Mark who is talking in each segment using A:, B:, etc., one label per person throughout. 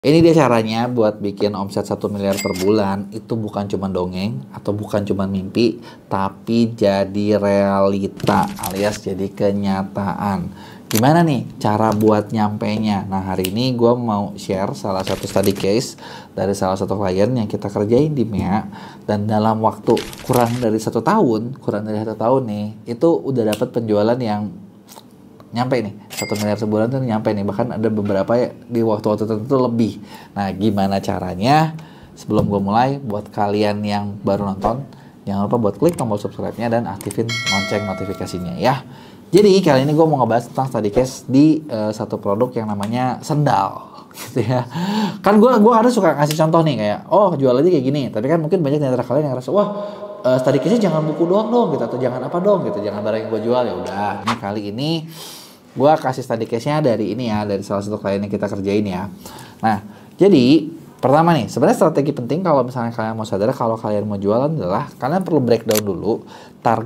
A: Ini dia caranya buat bikin omset 1 miliar per bulan. Itu bukan cuma dongeng atau bukan cuma mimpi, tapi jadi realita alias jadi kenyataan. Gimana nih cara buat nyampainya? Nah, hari ini gue mau share salah satu study case dari salah satu klien yang kita kerjain di MEA. Dan dalam waktu kurang dari 1 tahun nih, itu udah dapat penjualan yang nyampe nih 1 miliar sebulan tuh nyampe nih, bahkan ada beberapa ya, di waktu-waktu tertentu lebih. Nah, gimana caranya? Sebelum gue mulai, buat kalian yang baru nonton, jangan lupa buat klik tombol subscribe-nya dan aktifin lonceng notifikasinya ya. Jadi kali ini gue mau ngebahas tentang study case di satu produk yang namanya sendal gitu ya. Kan gue harus suka ngasih contoh nih, kayak oh jual aja kayak gini, tapi kan mungkin banyak di antara kalian yang ngerasa wah study case-nya jangan buku doang dong gitu, atau jangan apa dong gitu, jangan barang yang gue jual. Ya udah, ini kali ini gue kasih study case-nya dari ini ya, dari salah satu klien yang kita kerjain ya. Nah, jadi pertama nih, sebenarnya strategi penting kalau misalnya kalian mau sadar kalau kalian mau jualan adalah kalian perlu breakdown dulu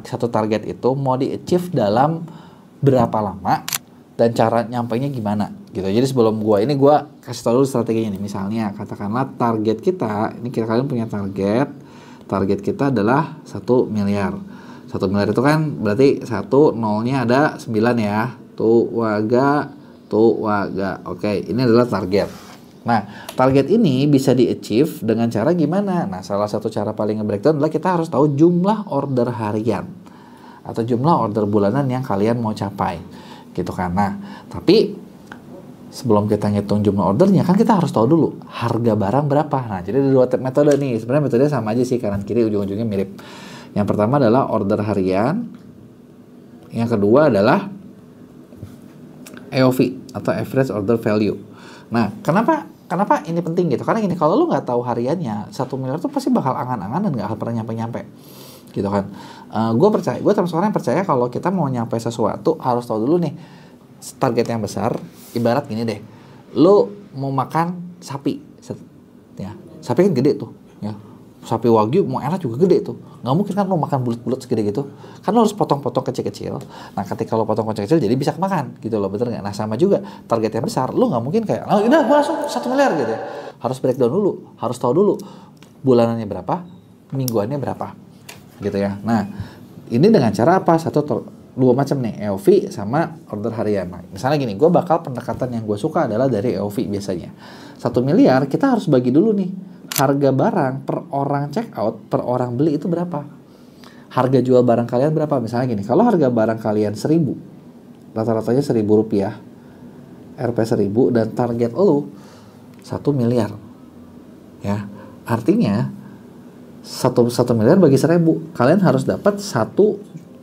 A: satu target itu mau di-achieve dalam berapa lama dan cara nyampainya gimana gitu. Jadi sebelum gue kasih tau dulu strateginya nih. Misalnya katakanlah target kita, ini kalian punya target kita adalah 1 miliar. 1 miliar itu kan berarti 1 nolnya ada 9 ya. Tuh waga. Oke, ini adalah target. Nah, target ini bisa di-achieve dengan cara gimana? Nah, salah satu cara paling nge-breakdown adalah kita harus tahu jumlah order harian atau jumlah order bulanan yang kalian mau capai. Gitu kan. Nah, tapi sebelum kita ngitung jumlah ordernya, kan kita harus tahu dulu harga barang berapa. Nah, jadi ada 2 metode nih. Sebenarnya metodenya sama aja sih, kanan kiri ujung-ujungnya mirip. Yang pertama adalah order harian. Yang kedua adalah AOV atau average order value. Nah, kenapa ini penting gitu? Karena gini, kalau lu nggak tahu hariannya, 1 miliar tuh pasti bakal angan-angan dan nggak akan pernah nyampe-nyampe, gitu kan? Gue termasuk orang yang percaya kalau kita mau nyampe sesuatu harus tahu dulu nih target yang besar. Ibarat gini deh, lu mau makan sapi, ya, sapi kan gede tuh, ya. Sapi wagyu mau enak juga gede tuh. Nggak mungkin kan lo makan bulat-bulat segede gitu. Kan lo harus potong-potong kecil-kecil. Nah, ketika lo potong kecil-kecil jadi bisa kemakan gitu loh, bener nggak? Nah, sama juga target yang besar. Lo nggak mungkin kayak, oh udah gue langsung 1 miliar gitu ya. Harus breakdown dulu. Harus tahu dulu bulanannya berapa, mingguannya berapa gitu ya. Nah, ini dengan cara apa? Dua macam nih, AOV sama order harian. Nah, misalnya gini, gue bakal pendekatan yang gue suka adalah dari AOV biasanya. 1 miliar kita harus bagi dulu nih. Harga barang per orang check out, per orang beli itu berapa? Harga jual barang kalian berapa? Misalnya gini, kalau harga barang kalian 1.000, rata-ratanya Rp1.000, Rp 1.000, dan target lo 1 miliar. Ya, artinya 1 miliar bagi 1.000, kalian harus dapat 1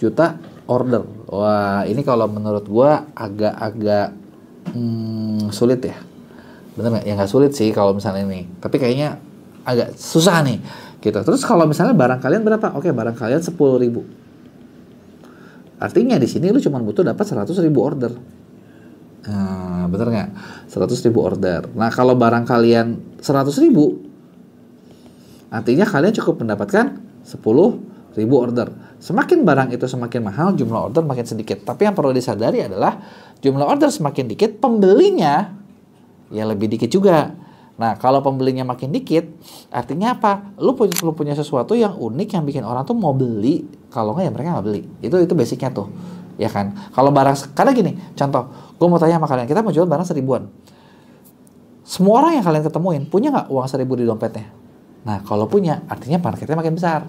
A: juta order. Wah, ini kalau menurut gua agak-agak sulit ya. Bener nggak? Ya nggak sulit sih kalau misalnya ini, tapi kayaknya agak susah nih gitu. Terus kalau misalnya barang kalian berapa? Oke, barang kalian 10.000. Artinya di sini lu cuma butuh dapat 100.000 order. Nah, bener nggak? 100.000 order. Nah, kalau barang kalian 100.000, artinya kalian cukup mendapatkan 10.000 order. Semakin barang itu semakin mahal, jumlah order makin sedikit. Tapi yang perlu disadari adalah jumlah order semakin dikit, pembelinya ya lebih dikit juga. Nah, kalau pembelinya makin dikit, artinya apa? Lu punya sesuatu yang unik yang bikin orang tuh mau beli. Kalau nggak ya mereka nggak beli. Itu basicnya tuh, ya kan? Kalau barang, karena gini, contoh, gue mau tanya sama kalian, kita mau jual barang 1.000-an. Semua orang yang kalian ketemuin punya nggak uang 1.000 di dompetnya? Nah, kalau punya, artinya marketnya makin besar.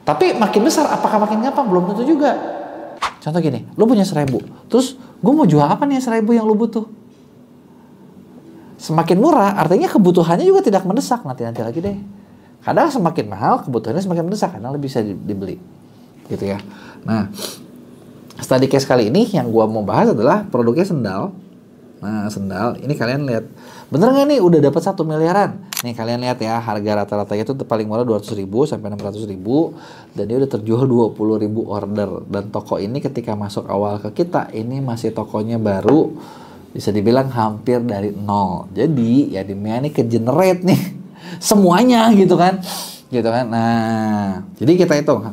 A: Tapi makin besar, apakah makin gampang? Belum tentu juga. Contoh gini, lu punya 1.000, terus gue mau jual apa nih 1.000 yang lu butuh? Semakin murah, artinya kebutuhannya juga tidak mendesak. Nanti lagi deh. Kadang semakin mahal, kebutuhannya semakin mendesak, karena lebih bisa dibeli. Gitu ya. Nah, study case kali ini yang gua mau bahas adalah produknya sendal. Nah, sendal, ini kalian lihat. Bener nggak nih udah dapat 1 miliaran? Nih kalian lihat ya, harga rata-ratanya itu paling murah 200.000 sampai 600.000. Dan dia udah terjual 20.000 order. Dan toko ini ketika masuk awal ke kita, ini masih tokonya baru. Bisa dibilang hampir dari nol. Jadi ya di MEA ini ke-generate nih semuanya gitu kan. Nah, jadi kita hitung.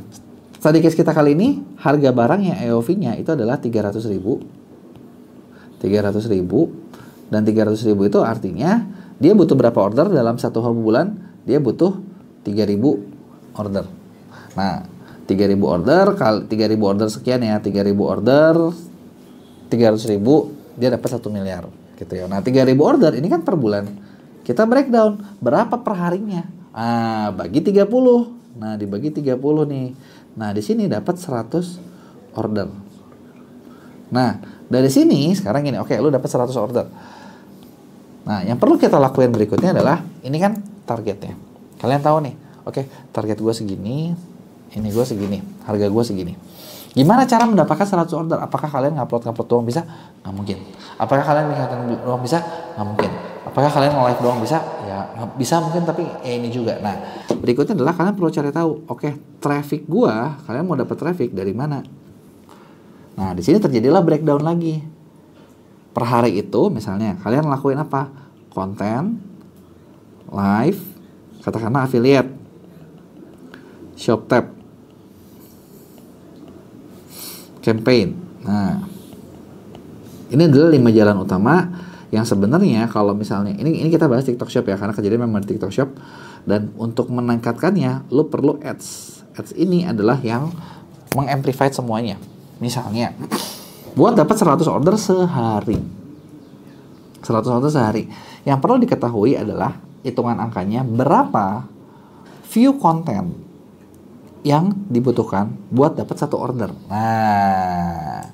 A: Study case kita kali ini, harga barang yang AOV-nya itu adalah 300.000. Dan 300.000 itu artinya Dia butuh berapa order dalam satu bulan? Dia butuh 3.000 order. Nah, 3.000 order kali 3.000 order sekian ya, 3.000 order 300.000, dia dapat 1 miliar gitu ya. Nah, 3.000 order ini kan per bulan. Kita breakdown berapa per harinya. Bagi 30. Nah, dibagi 30 nih. Nah, di sini dapat 100 order. Nah, dari sini sekarang gini, oke, lu dapat 100 order. Nah, yang perlu kita lakuin berikutnya adalah ini kan targetnya. Kalian tahu nih, oke, target gue segini, ini gue segini, harga gue segini. Gimana cara mendapatkan 100 order? Apakah kalian ngupload doang bisa? Nggak mungkin. Apakah kalian bikin doang bisa? Nggak mungkin. Apakah kalian nge-live doang bisa? Ya bisa mungkin, tapi ini juga. Nah, berikutnya adalah kalian perlu cari tahu, oke, traffic gua, kalian mau dapat traffic dari mana? Nah, di sini terjadilah breakdown lagi. Per hari itu misalnya kalian lakuin apa? Konten, live, katakanlah affiliate, shop tab, campaign. Nah, ini adalah 5 jalan utama yang sebenarnya kalau misalnya ini kita bahas TikTok Shop ya, karena kejadian memang di TikTok Shop, dan untuk meningkatkannya lu perlu ads. Ads ini adalah yang mengamplify semuanya. Misalnya buat dapat 100 order sehari. 100 order sehari. Yang perlu diketahui adalah hitungan angkanya berapa view konten yang dibutuhkan buat dapat 1 order. Nah,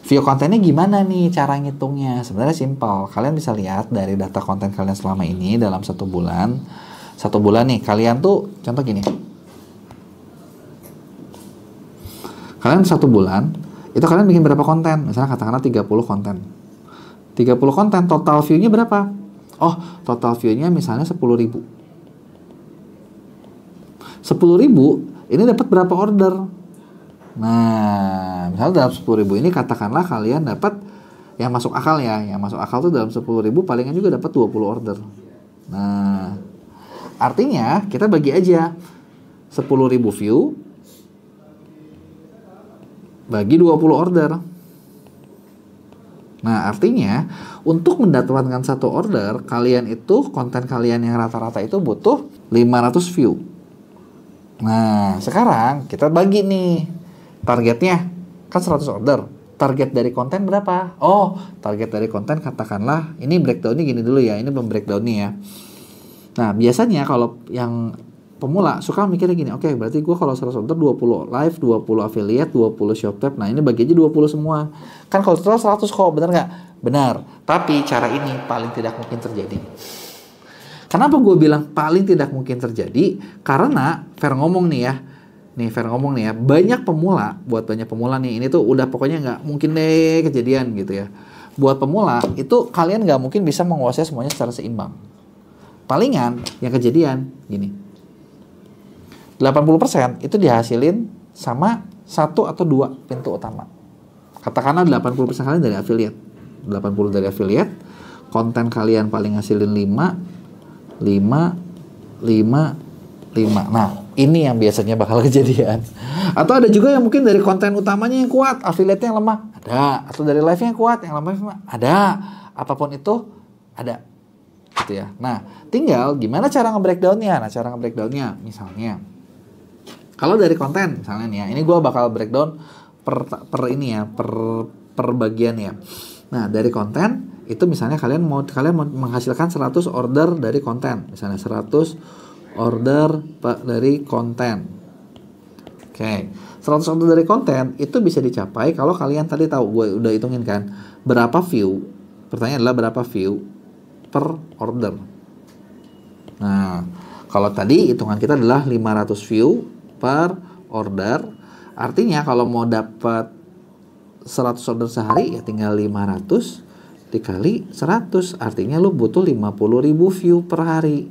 A: view kontennya gimana nih cara ngitungnya? Sebenarnya simpel. Kalian bisa lihat dari data konten kalian selama ini dalam 1 bulan. 1 bulan nih, kalian tuh contoh gini. Kalian 1 bulan, itu kalian bikin berapa konten? Misalnya katakanlah 30 konten. 30 konten, total view-nya berapa? Oh, total view-nya misalnya 10.000. 10.000, ini dapat berapa order? Nah, misalnya dalam 10.000 ini katakanlah kalian dapat yang masuk akal ya. Yang masuk akal tuh dalam 10.000 palingan juga dapat 20 order. Nah, artinya kita bagi aja 10.000 view bagi 20 order. Nah, artinya untuk mendapatkan 1 order, kalian itu konten kalian yang rata-rata itu butuh 500 view. Nah, sekarang kita bagi nih targetnya kan 100 order. Target dari konten berapa? Oh, target dari konten katakanlah ini breakdownnya gini dulu ya. Ini breakdownnya ya. Nah, biasanya kalau yang pemula suka mikirnya gini, oke, berarti gue kalau 100 order 20 live, 20 affiliate, 20 shop tab. Nah, ini bagi aja 20 semua. Kan kalau total 100 kok, benar nggak? Benar. Tapi cara ini paling tidak mungkin terjadi. Kenapa gue bilang paling tidak mungkin terjadi? Karena Fer ngomong nih ya. Banyak pemula, buat banyak pemula nih, ini tuh udah pokoknya nggak mungkin deh kejadian gitu ya. Buat pemula, itu kalian nggak mungkin bisa menguasai semuanya secara seimbang. Palingan yang kejadian gini. 80% itu dihasilin sama 1 atau 2 pintu utama. Katakanlah 80% kalian dari affiliate. 80 dari affiliate, konten kalian paling ngasilin 5. Nah, ini yang biasanya bakal kejadian. Atau ada juga yang mungkin dari konten utamanya yang kuat, affiliate-nya yang lemah. Ada. Atau dari live-nya yang kuat, yang lemah. Ada. Apapun itu, ada. Gitu ya. Nah, tinggal gimana cara nge-breakdown-nya. Nah, cara nge-breakdown-nya misalnya kalau dari konten misalnya nih ya, ini gue bakal breakdown per ini ya, per bagian ya. Nah, dari konten itu misalnya kalian mau menghasilkan 100 order dari konten. Misalnya 100 order dari konten. Oke, 100 order dari konten itu bisa dicapai kalau kalian tadi tahu, gue udah hitungin kan, berapa view. Pertanyaan adalah berapa view per order. Nah, kalau tadi hitungan kita adalah 500 view per order, artinya kalau mau dapat 100 order sehari ya tinggal 500 dikali 100, artinya lu butuh 50.000 view per hari.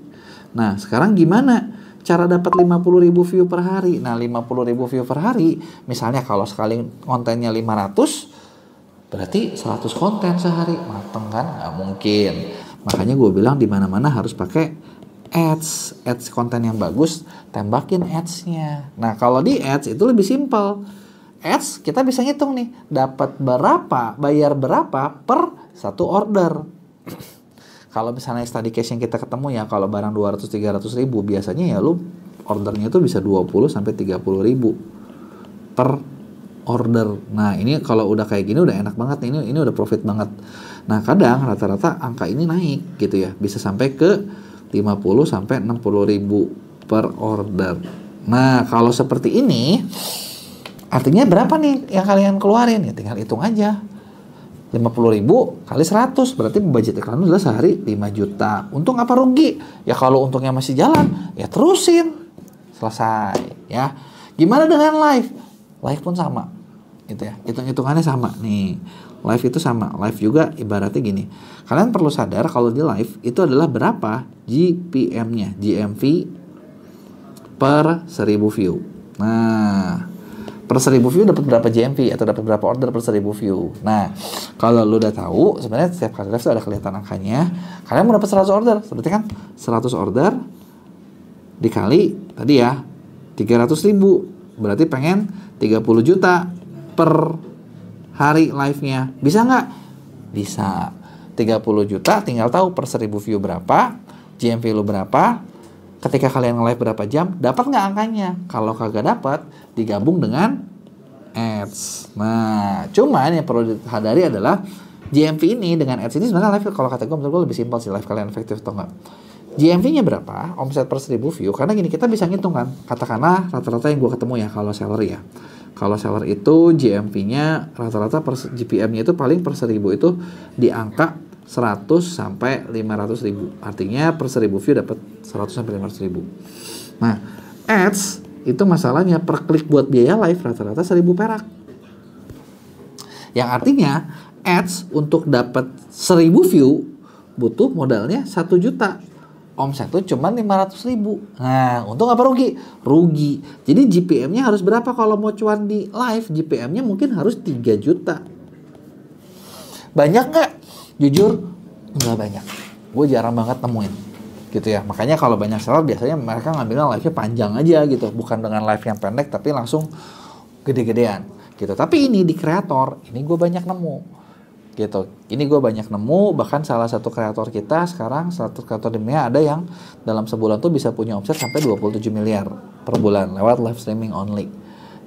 A: Nah, sekarang gimana cara dapat 50.000 view per hari? Nah, 50.000 view per hari, misalnya kalau sekali kontennya 500, berarti 100 konten sehari. Mateng kan? Nggak mungkin. Makanya gue bilang di mana-mana harus pakai ads konten yang bagus, tembakin ads-nya. Nah, kalau di ads itu lebih simpel. Ads kita bisa ngitung nih, dapat berapa, bayar berapa per 1 order. Kalau misalnya study case yang kita ketemu ya, kalau barang 200-300 ribu, biasanya ya lu ordernya tuh bisa 20-30 ribu per order. Nah ini kalau udah kayak gini udah enak banget nih, ini udah profit banget. Nah kadang rata-rata angka ini naik gitu ya, bisa sampai ke 50-60 ribu per order. Nah kalau seperti ini artinya berapa nih yang kalian keluarin? Ya tinggal hitung aja. 50 ribu kali 100 berarti budget iklan adalah sehari 5 juta. Untung apa rugi? Ya kalau untungnya masih jalan, ya terusin. Selesai ya. Gimana dengan live? Live pun sama. Gitu ya. Hitung-hitungannya sama nih. Live itu sama. Live juga ibaratnya gini. Kalian perlu sadar kalau di live itu adalah berapa GPM-nya, GMV per 1000 view. Nah, per 1000 view dapat berapa GMV atau dapat berapa order per 1000 view. Nah, kalau lu udah tahu sebenarnya setiap kali live itu ada kelihatan angkanya. Kalian mau dapat 100 order, berarti kan 100 order dikali tadi ya 300 ribu, berarti pengen 30 juta per hari live-nya. Bisa nggak? Bisa. 30 juta tinggal tahu per 1000 view berapa, GMV lu berapa, ketika kalian nge-live berapa jam, dapat nggak angkanya? Kalau kagak dapat, digabung dengan ads. Nah, cuman yang perlu dihadari adalah GMV ini dengan ads ini sebenarnya live, kalau kata gue menurut gue lebih simpel sih, live kalian efektif atau enggak. GMV-nya berapa, omset per 1000 view, karena gini kita bisa ngitung kan, katakanlah rata-rata yang gue ketemu ya kalau seller ya. Kalau seller itu GMV-nya rata-rata per GPM-nya itu paling per 1000 itu di angka 100 sampai 500 ribu. Artinya per 1000 view dapat 100 sampai 500 ribu. Nah, ads itu masalahnya per klik buat biaya live rata-rata 1000 perak. Yang artinya ads untuk dapat 1000 view butuh modalnya 1 juta. Omset tuh cuma 500 ribu. Nah, untung apa rugi? Rugi. Jadi GPM-nya harus berapa kalau mau cuan di live? GPM-nya mungkin harus 3 juta. Banyak nggak? Jujur, nggak banyak. Gue jarang banget nemuin. Gitu ya. Makanya kalau banyak seller biasanya mereka ngambilnya live-nya panjang aja gitu. Bukan dengan live yang pendek tapi langsung gede-gedean. Gitu. Tapi ini di kreator, ini gue banyak nemu. Gitu. Ini gue banyak nemu, bahkan salah satu kreator kita sekarang, satu kreator di dunia ada yang dalam sebulan tuh bisa punya omset sampai 27 miliar per bulan lewat live streaming only.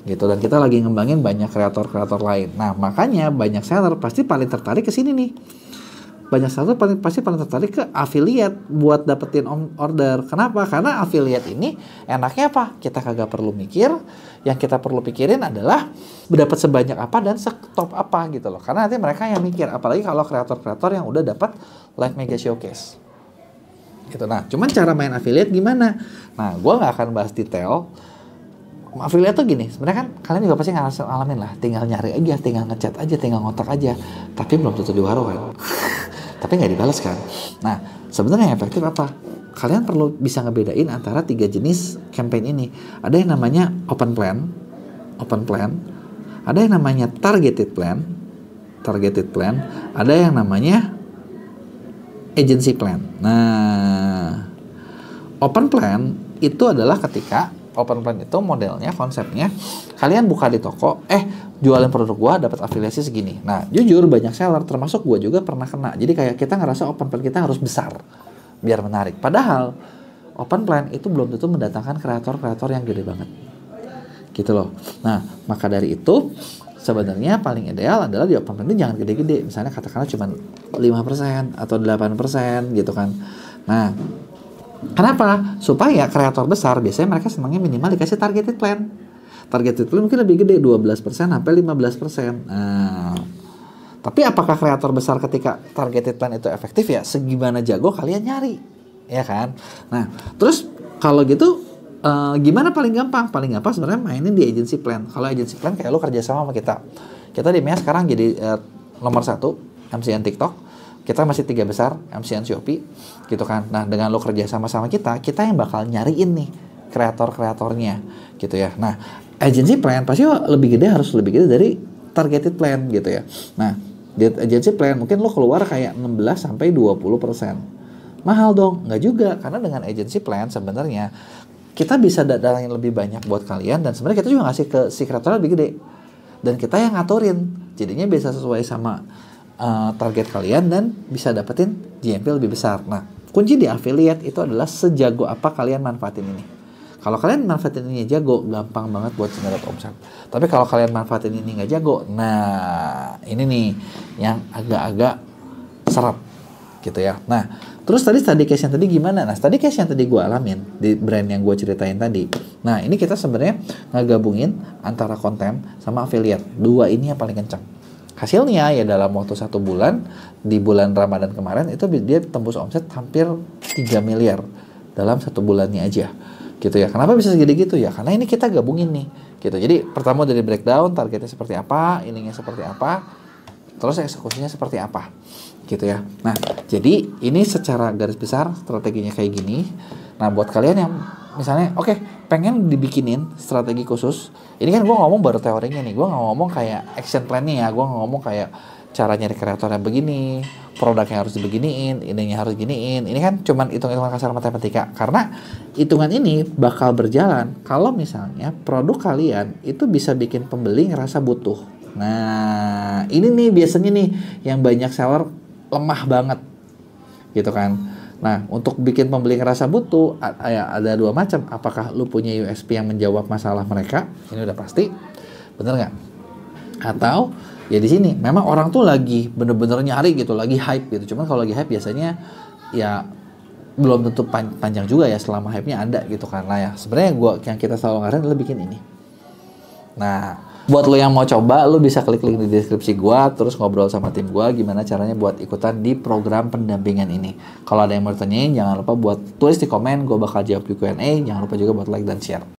A: Gitu. Dan kita lagi ngembangin banyak kreator-kreator lain. Nah, makanya banyak seller pasti paling tertarik ke sini nih. Banyak seller pasti paling tertarik ke affiliate buat dapetin order. Kenapa? Karena affiliate ini enaknya apa? Kita kagak perlu mikir. Yang kita perlu pikirin adalah dapat sebanyak apa dan setop apa gitu loh. Karena nanti mereka yang mikir. Apalagi kalau kreator-kreator yang udah dapat live mega showcase. Gitu. Nah, cuman cara main affiliate gimana? Nah, gue nggak akan bahas detail. Affiliate tuh gini, sebenarnya kan kalian juga pasti ngalamin lah, tinggal nyari aja, tinggal ngechat aja, tinggal ngotak aja, tapi belum tentu diwaro kan, tapi nggak dibalas kan. Nah, sebenarnya yang efektif apa? Kalian perlu bisa ngebedain antara 3 jenis campaign ini. Ada yang namanya open plan, ada yang namanya targeted plan, ada yang namanya agency plan. Nah, open plan itu adalah ketika open plan itu modelnya, konsepnya kalian buka di toko, jualin produk gua dapat afiliasi segini. Nah, jujur banyak seller termasuk gua juga pernah kena. Jadi kayak kita ngerasa open plan kita harus besar biar menarik. Padahal open plan itu belum tentu mendatangkan kreator-kreator yang gede banget. Gitu loh. Nah, maka dari itu sebenarnya paling ideal adalah di open plan itu jangan gede-gede. Misalnya katakanlah cuma 5% atau 8% gitu kan. Nah, kenapa? Supaya kreator besar biasanya mereka senangnya minimal dikasih targeted plan. Targeted plan mungkin lebih gede, 12% sampai 15%. Nah, tapi apakah kreator besar ketika targeted plan itu efektif ya? Segimana jago kalian nyari, ya kan? Nah, terus kalau gitu gimana paling gampang? Paling gampang sebenarnya mainin di agency plan. Kalau agency plan kayak lo kerja sama kita. Kita di MEA sekarang jadi nomor 1 MCN TikTok. Kita masih 3 besar, MCN Shopee, gitu kan. Nah, dengan lo kerja sama-sama kita yang bakal nyariin nih kreator-kreatornya, gitu ya. Nah, agency plan pasti harus lebih gede dari targeted plan, gitu ya. Nah, di agency plan mungkin lo keluar kayak 16-20%. Mahal dong? Nggak juga, karena dengan agency plan sebenarnya kita bisa datangin lebih banyak buat kalian, dan sebenarnya kita juga ngasih ke si kreator lebih gede. Dan kita yang ngaturin, jadinya bisa sesuai sama target kalian dan bisa dapetin GMP lebih besar. Nah, kunci di affiliate itu adalah sejago apa kalian manfaatin ini. Kalau kalian manfaatin ini jago, gampang banget buat generate omset. Tapi kalau kalian manfaatin ini nggak jago, nah ini nih yang agak-agak seret gitu ya. Nah, terus tadi study case yang tadi gimana? Nah, study case yang tadi gue alamin di brand yang gue ceritain tadi. Nah, ini kita sebenarnya ngegabungin antara konten sama affiliate. Dua ini yang paling kencang. Hasilnya ya dalam waktu 1 bulan, di bulan Ramadan kemarin itu dia tembus omset hampir 3 miliar dalam 1 bulannya aja. Gitu ya. Kenapa bisa segede gitu ya? Karena ini kita gabungin nih. Gitu. Jadi pertama dari breakdown, targetnya seperti apa, ininya seperti apa, terus eksekusinya seperti apa. Gitu ya. Nah, jadi ini secara garis besar strateginya kayak gini. Nah, buat kalian yang misalnya pengen dibikinin strategi khusus. Ini kan gue ngomong baru teorinya nih. Gue nggak ngomong kayak action plan-nya ya. Gue nggak ngomong kayak cara nyari kreator yang begini, produknya harus dibeginiin, ininya harus giniin. Ini kan cuman hitung-hitungan kasar matematika. Karena hitungan ini bakal berjalan kalau misalnya produk kalian itu bisa bikin pembeli ngerasa butuh. Nah, ini nih biasanya nih yang banyak seller lemah banget. Gitu kan. Nah, untuk bikin pembeli ngerasa butuh, ada 2 macam. Apakah lu punya USP yang menjawab masalah mereka? Ini udah pasti. Bener nggak? Atau ya di sini memang orang tuh lagi bener-bener nyari gitu, lagi hype gitu. Cuman kalau lagi hype biasanya ya belum tentu panjang juga ya selama hype-nya ada gitu kan. Nah ya sebenarnya yang kita selalu ngarahin adalah bikin ini. Nah, buat lo yang mau coba, lo bisa klik link di deskripsi gua, terus ngobrol sama tim gua gimana caranya buat ikutan di program pendampingan ini. Kalau ada yang mau tanyain, jangan lupa buat tulis di komen, gua bakal jawab di Q&A. Jangan lupa juga buat like dan share.